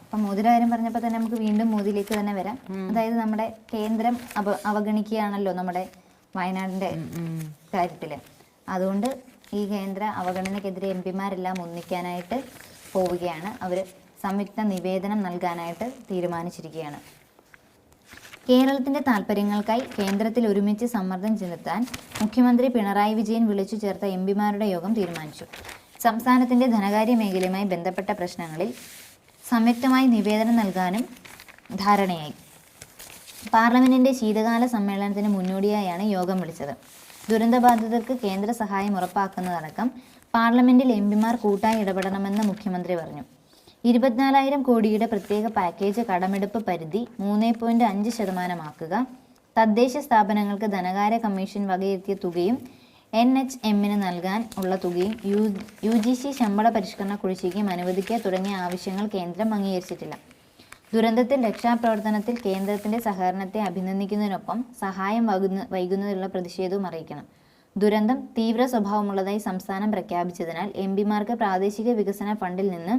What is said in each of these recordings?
അപ്പം മോദിയുടെ കാര്യം പറഞ്ഞപ്പോൾ തന്നെ നമുക്ക് വീണ്ടും മോദിയിലേക്ക് തന്നെ വരാം. അതായത് നമ്മുടെ കേന്ദ്രം അവഗണിക്കുകയാണല്ലോ നമ്മുടെ വയനാടിന്റെ കാര്യത്തില്. അതുകൊണ്ട് ഈ കേന്ദ്ര അവഗണനക്കെതിരെ എംപിമാരെല്ലാം ഒന്നിക്കാനായിട്ട് പോവുകയാണ്. അവർ സംയുക്ത നിവേദനം നൽകാനായിട്ട് തീരുമാനിച്ചിരിക്കുകയാണ്. കേരളത്തിന്റെ താൽപ്പര്യങ്ങൾക്കായി കേന്ദ്രത്തിൽ ഒരുമിച്ച് സമ്മർദ്ദം ചെലുത്താൻ മുഖ്യമന്ത്രി പിണറായി വിജയൻ വിളിച്ചു ചേർത്ത എംപിമാരുടെ യോഗം തീരുമാനിച്ചു. സംസ്ഥാനത്തിന്റെ ധനകാര്യ മേഖലയുമായി ബന്ധപ്പെട്ട പ്രശ്നങ്ങളിൽ സംയുക്തമായി നിവേദനം നൽകാനും ധാരണയായി. പാർലമെന്റിന്റെ ശീതകാല സമ്മേളനത്തിന് മുന്നോടിയായാണ് യോഗം വിളിച്ചത്. ദുരന്തബാധിതർക്ക് കേന്ദ്ര സഹായം ഉറപ്പാക്കുന്നതടക്കം പാർലമെന്റിൽ എംപിമാർ കൂട്ടായി ഇടപെടണമെന്ന് മുഖ്യമന്ത്രി പറഞ്ഞു. 24,000 കോടിയുടെ പ്രത്യേക പാക്കേജ് കടമെടുപ്പ് പരിധി 3.5% തദ്ദേശ സ്ഥാപനങ്ങൾക്ക് ധനകാര്യ കമ്മീഷൻ വകയിരുത്തിയ തുകയും NHMന് നൽകാൻ ഉള്ള തുകയും UGC ശമ്പള പരിഷ്കരണ കുടിശ്ശികയും അനുവദിക്കുക തുടങ്ങിയ ആവശ്യങ്ങൾ കേന്ദ്രം അംഗീകരിച്ചിട്ടില്ല. ദുരന്തത്തിൽ രക്ഷാപ്രവർത്തനത്തിൽ കേന്ദ്രത്തിന്റെ സഹകരണത്തെ അഭിനന്ദിക്കുന്നതിനൊപ്പം സഹായം വൈകുന്നതിലുള്ള പ്രതിഷേധവും അറിയിക്കണം. ദുരന്തം തീവ്ര സ്വഭാവമുള്ളതായി സംസ്ഥാനം പ്രഖ്യാപിച്ചതിനാൽ എംപിമാർക്ക് പ്രാദേശിക വികസന ഫണ്ടിൽ നിന്ന്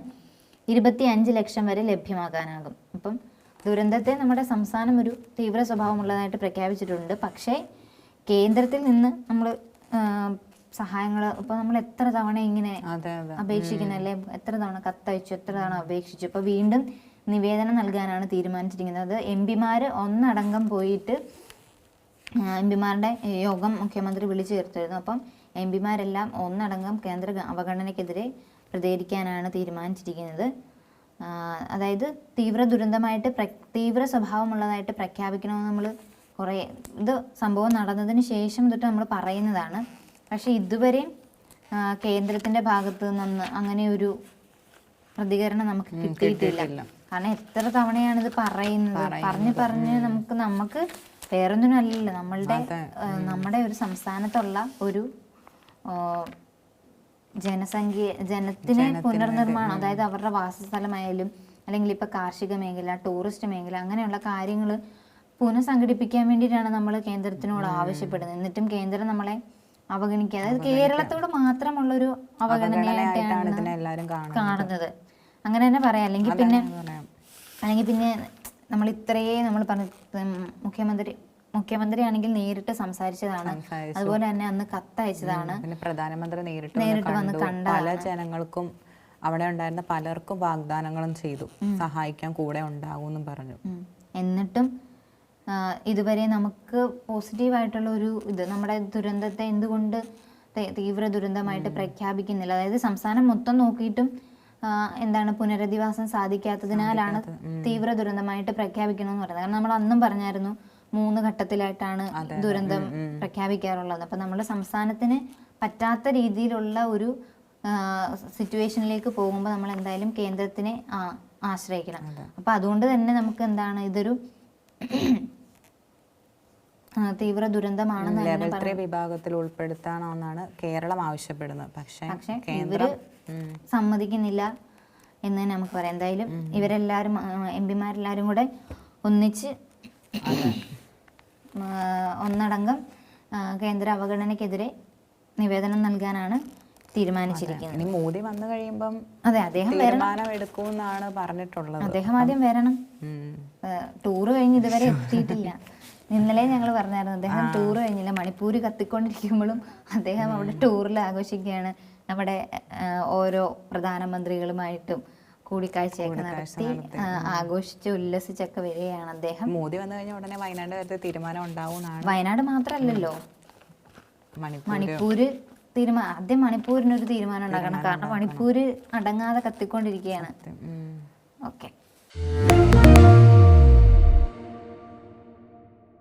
25 ലക്ഷം വരെ ലഭ്യമാക്കാനാകും. അപ്പം ദുരന്തത്തെ നമ്മുടെ സംസ്ഥാനം ഒരു തീവ്ര സ്വഭാവമുള്ളതായിട്ട് പ്രഖ്യാപിച്ചിട്ടുണ്ട്. പക്ഷേ കേന്ദ്രത്തിൽ നിന്ന് നമ്മൾ സഹായങ്ങൾ ഇപ്പം നമ്മൾ എത്ര തവണ ഇങ്ങനെ അപേക്ഷിക്കുന്നല്ലേ, എത്ര തവണ കത്തയച്ചു, എത്ര തവണ അപേക്ഷിച്ചു. ഇപ്പോൾ വീണ്ടും നിവേദനം നൽകാനാണ് തീരുമാനിച്ചിരിക്കുന്നത്. എംപിമാർ ഒന്നടങ്കം പോയിട്ട് എംപിമാരുടെ യോഗം മുഖ്യമന്ത്രി വിളിച്ചു ചേർത്തിരുന്നു. അപ്പം എംപിമാരെല്ലാം ഒന്നടങ്കം കേന്ദ്ര അവഗണനയ്ക്കെതിരെ പ്രതികരിക്കാനാണ് തീരുമാനിച്ചിരിക്കുന്നത്. അതായത് തീവ്ര സ്വഭാവമുള്ളതായിട്ട് പ്രഖ്യാപിക്കണമെന്ന് നമ്മൾ കുറേ സംഭവം നടന്നതിന് ശേഷം തൊട്ട് നമ്മൾ പറയുന്നതാണ്. പക്ഷെ ഇതുവരെയും കേന്ദ്രത്തിൻ്റെ ഭാഗത്ത് നിന്ന് അങ്ങനെ ഒരു പ്രതികരണം നമുക്ക് കിട്ടിയിട്ടില്ല. കാരണം എത്ര തവണയാണിത് പറഞ്ഞ് നമുക്ക് വേറൊന്നിനും അല്ലല്ലോ, നമ്മുടെ ഒരു സംസ്ഥാനത്തുള്ള ഒരു ജനത്തിന് പുനർനിർമ്മാണം, അതായത് അവരുടെ വാസസ്ഥലമായാലും അല്ലെങ്കിൽ ഇപ്പം കാർഷിക മേഖല, ടൂറിസ്റ്റ് മേഖല, അങ്ങനെയുള്ള കാര്യങ്ങൾ പുനഃസംഘടിപ്പിക്കാൻ വേണ്ടിയിട്ടാണ് നമ്മൾ കേന്ദ്രത്തിനോട് ആവശ്യപ്പെടുന്നത്. എന്നിട്ടും കേന്ദ്രം നമ്മളെ അവഗണിക്കുക, അതായത് കേരളത്തോട് മാത്രമുള്ളൊരു അവഗണനയായിട്ടാണ് കാണുന്നത്. അങ്ങനെ തന്നെ പറയാം. അല്ലെങ്കിൽ പിന്നെ നമ്മൾ പറഞ്ഞ മുഖ്യമന്ത്രി ആണെങ്കിൽ നേരിട്ട് സംസാരിച്ചതാണ്. അതുപോലെ തന്നെ അന്ന് കത്തയച്ചതാണ്. പ്രധാനമന്ത്രി നേരിട്ട് വന്ന് കണ്ട പല ജനങ്ങൾക്കും അവിടെ ഉണ്ടായിരുന്ന പലർക്കും വാഗ്ദാനങ്ങളും ചെയ്തു, സഹായിക്കാൻ കൂടെ ഉണ്ടാകുമെന്നും പറഞ്ഞു. എന്നിട്ടും ഇതുവരെ നമുക്ക് പോസിറ്റീവായിട്ടുള്ള ഒരു നമ്മുടെ ദുരന്തത്തെ എന്തുകൊണ്ട് തീവ്ര ദുരന്തമായിട്ട് പ്രഖ്യാപിക്കുന്നില്ല? അതായത് സംസ്ഥാനം മൊത്തം നോക്കിയിട്ടും പുനരധിവാസം സാധിക്കാത്തതിനാലാണ് തീവ്ര ദുരന്തമായിട്ട് പ്രഖ്യാപിക്കണമെന്ന് പറയുന്നത്. കാരണം നമ്മൾ അന്നും പറഞ്ഞായിരുന്നു 3 ഘട്ടത്തിലായിട്ടാണ് ദുരന്തം പ്രഖ്യാപിക്കാറുള്ളത്. അപ്പം നമ്മുടെ സംസ്ഥാനത്തിന് പറ്റാത്ത രീതിയിലുള്ള ഒരു സിറ്റുവേഷനിലേക്ക് പോകുമ്പോൾ നമ്മൾ എന്തായാലും കേന്ദ്രത്തിനെ ആശ്രയിക്കണം. അപ്പം അതുകൊണ്ട് തന്നെ നമുക്ക് ഇതൊരു തീവ്ര ദുരന്തമാണെന്ന് വിഭാഗത്തിൽ ഉൾപ്പെടുത്താനാണ് കേരളം ആവശ്യപ്പെടുന്നത്. പക്ഷേ ഇവര് സമ്മതിക്കുന്നില്ല എന്ന് തന്നെ നമുക്ക് പറയാം. എന്തായാലും ഇവരെല്ലാവരും എംപിമാരെല്ലാവരും കൂടെ ഒന്നിച്ച് ഒന്നടങ്കം കേന്ദ്ര അവഗണനയ്ക്കെതിരെ നിവേദനം നൽകാനാണ് തീരുമാനിച്ചിരിക്കുന്നത്. മോദി വന്നു കഴിയുമ്പം അദ്ദേഹം എടുക്കുമെന്നാണ് പറഞ്ഞിട്ടുള്ളത്. അദ്ദേഹം ആദ്യം വരണം. ടൂറ് കഴിഞ്ഞ് ഇതുവരെ എത്തിയിട്ടില്ല. ഇന്നലെ ഞങ്ങൾ പറഞ്ഞായിരുന്നു അദ്ദേഹം ടൂറ് കഴിഞ്ഞില്ല. മണിപ്പൂര് കത്തിക്കൊണ്ടിരിക്കുമ്പോഴും അദ്ദേഹം അവിടെ ടൂറിൽ ആഘോഷിക്കുകയാണ്. നമ്മുടെ ഓരോ പ്രധാനമന്ത്രികളുമായിട്ടും കൂടിക്കാഴ്ചയൊക്കെ നടത്തി ആഘോഷിച്ച് ഉല്ലസിച്ചൊക്കെ വരികയാണ് അദ്ദേഹം. മോദി വന്നു കഴിഞ്ഞാൽ ഉടനെ വയനാട് കാര്യത്തിൽ തീരുമാനം ഉണ്ടാവും. വയനാട് മാത്രമല്ലല്ലോ, മണിപ്പൂര് ആദ്യം മണിപ്പൂരിനൊരു തീരുമാനം ഉണ്ടാക്കണം. കാരണം മണിപ്പൂര് അടങ്ങാതെ കത്തിക്കൊണ്ടിരിക്കുകയാണ്. ഓക്കെ.